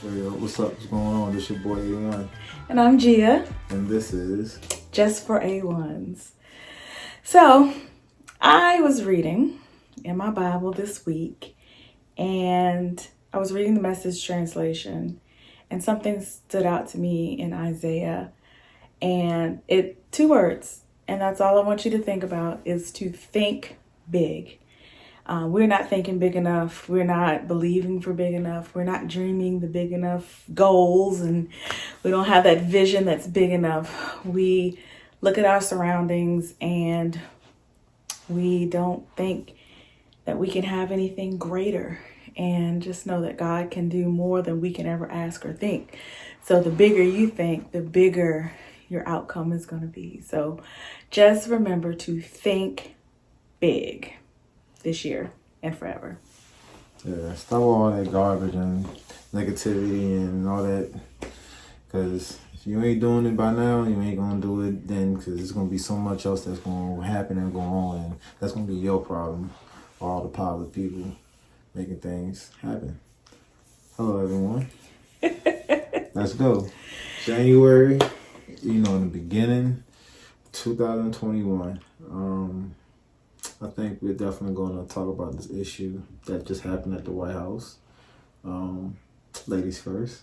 Yo, what's up? What's going on? This your boy A1. And I'm Gia. And this is J4A1s. So, I was reading in my Bible this week, and I was reading the Message translation, and something stood out to me in Isaiah, and two words, and that's all I want you to think about, is to think big. We're not thinking big enough. We're not believing for big enough. We're not dreaming the big enough goals, and we don't have that vision that's big enough. We look at our surroundings and we don't think that we can have anything greater, and just know that God can do more than we can ever ask or think. So the bigger you think, the bigger your outcome is going to be. So just remember to think big this year and forever. yeah. Stop all that garbage and negativity and all that. Because if you ain't doing it by now, you ain't gonna do it then. Because there's gonna be so much else that's gonna happen and go on, and that's gonna be your problem. All the positive people making things happen. Hello, everyone. Let's go. January. In the beginning, 2021. I think we're definitely going to talk about this issue that just happened at the White House. Ladies first.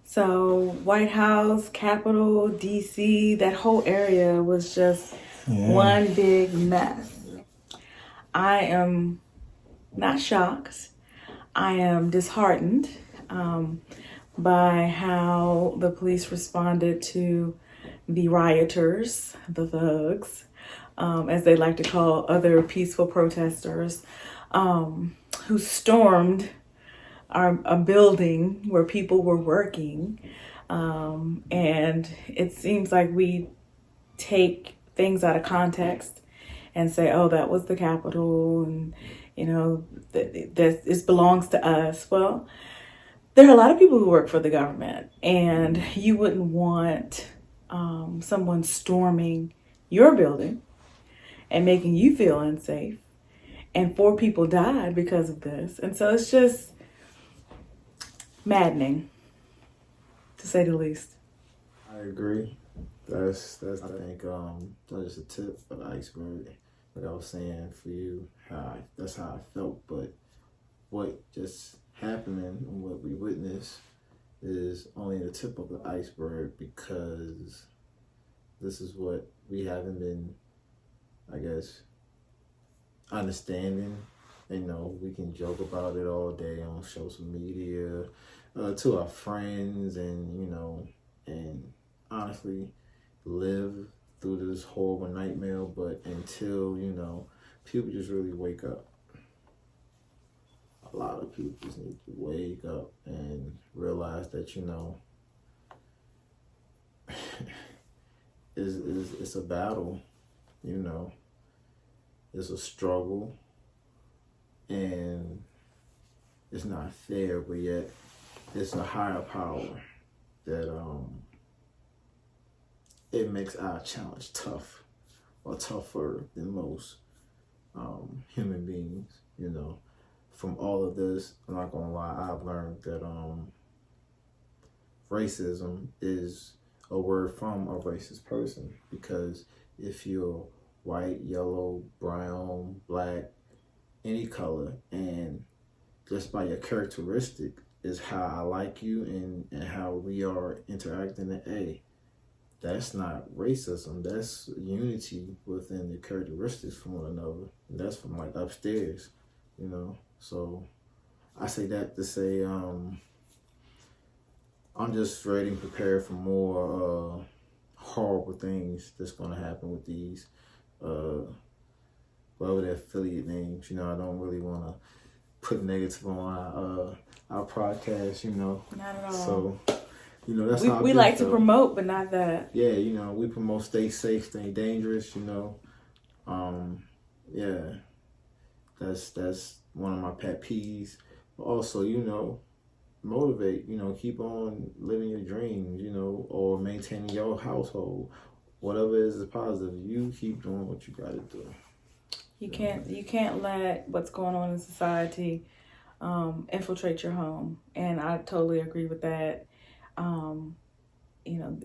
So White House, Capitol, DC, that whole area was just one big mess. I am not shocked. I am disheartened by how the police responded to the rioters, the thugs, as they like to call other peaceful protesters, who stormed a building where people were working. And it seems like we take things out of context and say, oh, that was the Capitol, and, this belongs to us. Well, there are a lot of people who work for the government, and you wouldn't want someone storming your building and making you feel unsafe. And 4 people died because of this. And so it's just maddening, to say the least. I agree. That's I think that's just a tip of the iceberg. Like I was saying for you, that's how I felt. But what just happening and what we witnessed is only the tip of the iceberg, because this is what we haven't been, I guess, understanding. We can joke about it all day on social media, to our friends, and and honestly live through this horrible nightmare. But until people just really wake up. A lot of people just need to wake up and realize that it's a battle. It's a struggle, and it's not fair, but yet it's a higher power that it makes our challenge tough, or tougher than most human beings. From all of this, I'm not gonna lie, I've learned that racism is a word from a racist person, because if you're white, yellow, brown, black, any color, and just by your characteristic is how I like you, and how we are interacting, that's not racism. That's unity within the characteristics from one another. And that's from like upstairs, So I say that to say I'm just ready and prepared for more horrible things that's going to happen with these whatever their affiliate names. I don't really want to put negative on our podcast. Not at all. So that's how we like to promote, but not that. Yeah, we promote stay safe, stay dangerous. Yeah, that's one of my pet peeves. But also, motivate, keep on living your dreams, or maintaining your household. Whatever is positive, you keep doing what you got to do. You can't let what's going on in society infiltrate your home. And I totally agree with that.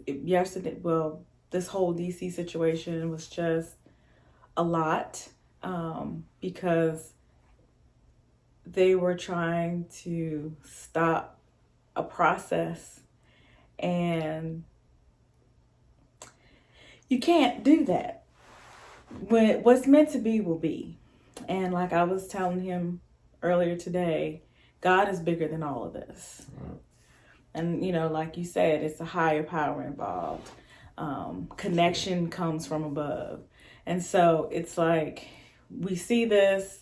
Yesterday, well, this whole DC situation was just a lot, because they were trying to stop a process, and you can't do that. When what's meant to be will be. And like I was telling him earlier today, God is bigger than all of this. Right. And, like you said, it's a higher power involved. Connection comes from above. And so it's like we see this,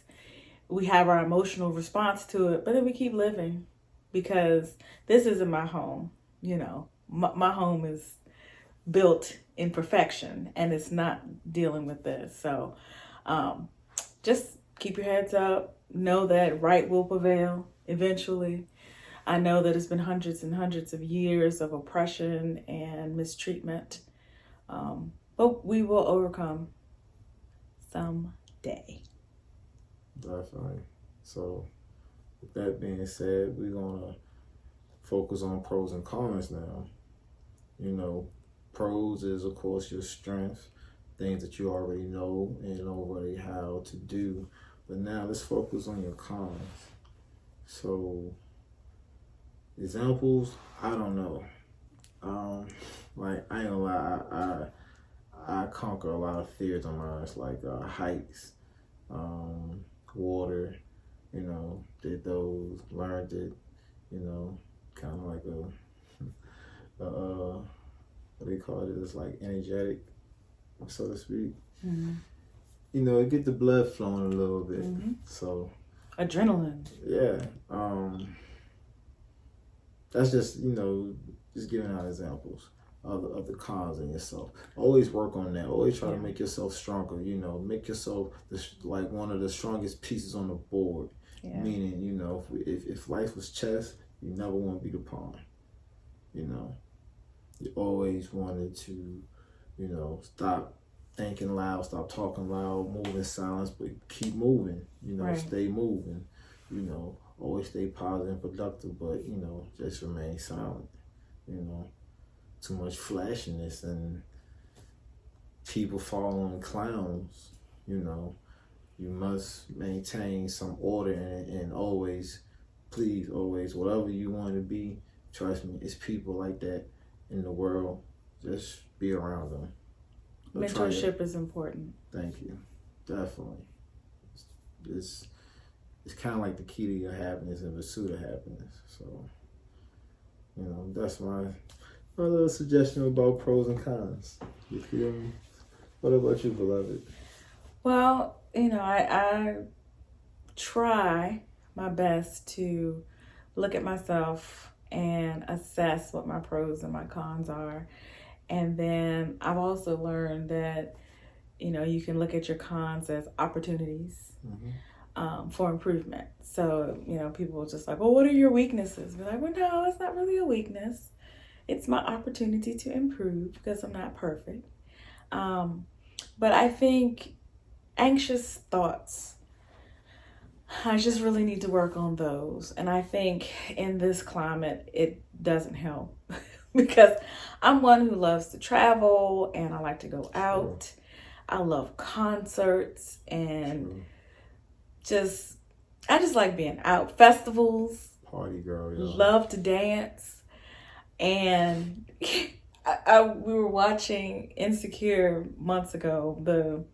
we have our emotional response to it, but then we keep living, because this isn't my home. My home is built in perfection, and it's not dealing with this. So just keep your heads up. Know that right will prevail eventually. I know that it's been hundreds and hundreds of years of oppression and mistreatment, but we will overcome someday. Definitely. So, with that being said, we're going to focus on pros and cons now. Pros is, of course, your strength, things that you already know and already how to do. But now let's focus on your cons. So, examples, I don't know. I ain't gonna lie, I conquer a lot of fears of mine. It's like heights, water, did those, learned it, kind of like what they call it, it's like energetic, so to speak. Mm-hmm. It get the blood flowing a little bit. Mm-hmm. So adrenaline. Yeah. That's just, just giving out examples of the cons in yourself. Always work on that. Always try to make yourself stronger. Make yourself like one of the strongest pieces on the board. Yeah. Meaning, if life was chess, you never want to be the pawn. You always wanted to, stop thinking loud, stop talking loud, move in silence, but keep moving. Right. Stay moving. Always stay positive and productive, but just remain silent. Too much flashiness and people following clowns. You must maintain some order and always, please, always, whatever you want to be, trust me, it's people like that in the world. Just be around them. Mentorship is important. Thank you. Definitely. It's kind of like the key to your happiness and pursuit of happiness. So, that's my little suggestion about pros and cons. You feel me? What about you, beloved? Well, I try my best to look at myself and assess what my pros and my cons are. And then I've also learned that, you can look at your cons as opportunities. Mm-hmm. For improvement. So, people are just like, well, what are your weaknesses? We're like, well, no, it's not really a weakness. It's my opportunity to improve because I'm not perfect. But I think anxious thoughts, I just really need to work on those. And I think in this climate, it doesn't help because I'm one who loves to travel and I like to go out. Sure. I love concerts and I just like being out. Festivals. Party girl, yeah. Love to dance. And we were watching Insecure months ago,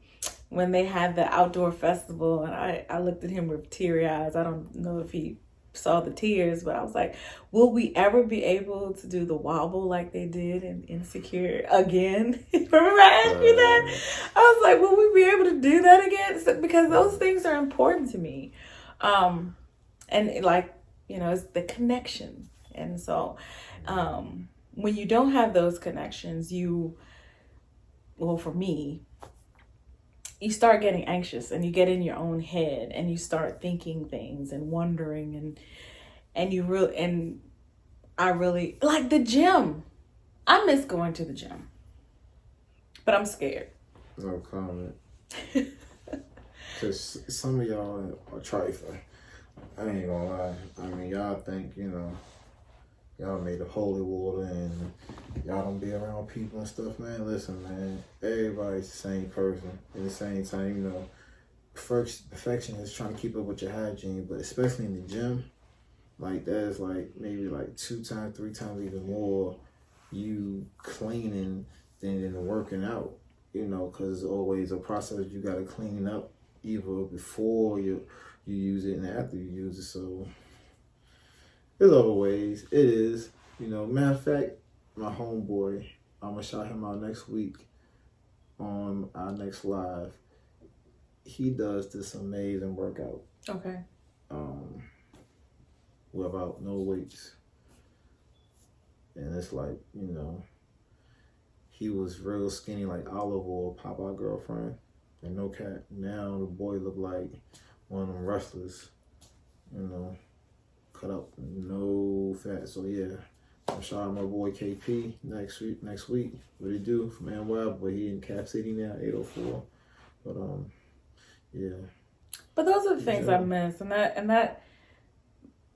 when they had the outdoor festival, and I looked at him with teary eyes. I don't know if he saw the tears, but I was like, will we ever be able to do the wobble like they did in Insecure again? Remember I asked you that? I was like, will we be able to do that again? So, because those things are important to me. And it's the connection. And so when you don't have those connections, for me, you start getting anxious and you get in your own head and you start thinking things and wondering and I really like the gym. I miss going to the gym, but I'm scared. No comment. Because some of y'all are trifling. I ain't gonna lie. I mean, y'all think, y'all made the holy water and y'all don't be around people and stuff, man. Listen, man, everybody's the same person. At the same time, perfection is trying to keep up with your hygiene, but especially in the gym, like that is like maybe like 2 times, 3 times even more you cleaning than the working out, because it's always a process you got to clean up either before you use it and after you use it. So there's other ways. It is, matter of fact, my homeboy, I'm gonna shout him out next week on our next live. He does this amazing workout. Okay. Without no weights. And it's like, he was real skinny like Olive Oil, Popeye girlfriend, and no cat. Now the boy look like one of them wrestlers, cut up, no fat. So yeah, I'm shouting my boy KP next week. What he do from NY, but he in Cap City now, 804. But yeah. But those are the things I miss, and that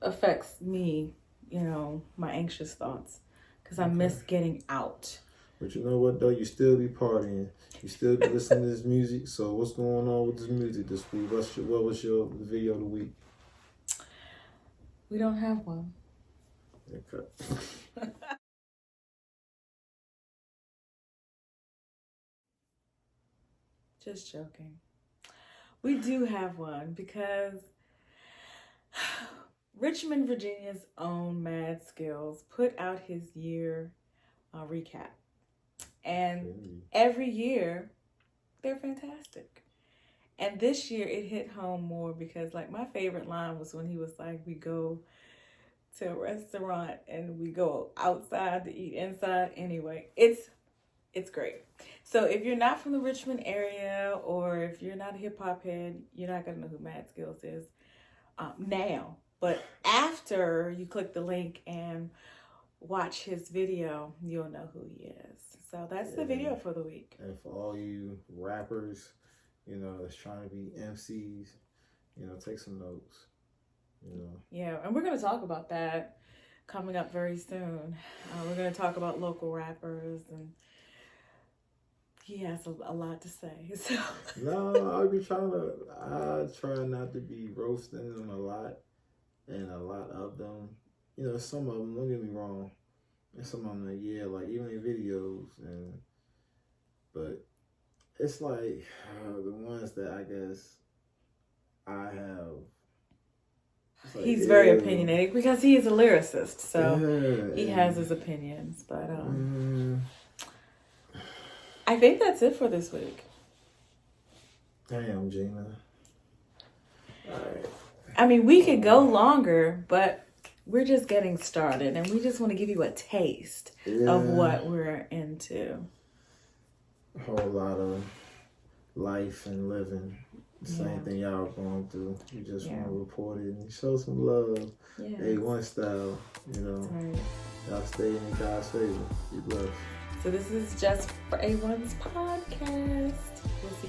affects me, my anxious thoughts, because I miss getting out. But you know what though? You still be partying. You still be listening to this music. So what's going on with this music this week? What was your video of the week? We don't have one. Okay. Just joking. We do have one because Richmond, Virginia's own Mad Skills put out his year recap. And every year, they're fantastic. And this year, it hit home more because, like, my favorite line was when he was like, we go to a restaurant and we go outside to eat inside. Anyway, it's great. So if you're not from the Richmond area or if you're not a hip-hop head, you're not going to know who Mad Skills is now. But after you click the link and watch his video, you'll know who he is. So that's the video for the week. And for all you rappers, that's trying to be MCs, take some notes, Yeah, and we're going to talk about that coming up very soon. We're going to talk about local rappers, and he has a lot to say. So No, I try not to be roasting them a lot, and a lot of them, some of them, don't get me wrong, and some of them, like even in videos, but it's like the ones that I guess I have. Like, he's very opinionated because he is a lyricist, so he has his opinions. But I think that's it for this week. Damn, Gina. All right. I mean, we could go longer, but we're just getting started, and we just want to give you a taste of what we're into. A whole lot of life and living. Same thing y'all going through. You just want to report it and show some love. Yeah. A1 style, Right. Y'all stay in God's favor. Be blessed. So this is J4A1s podcast. We'll see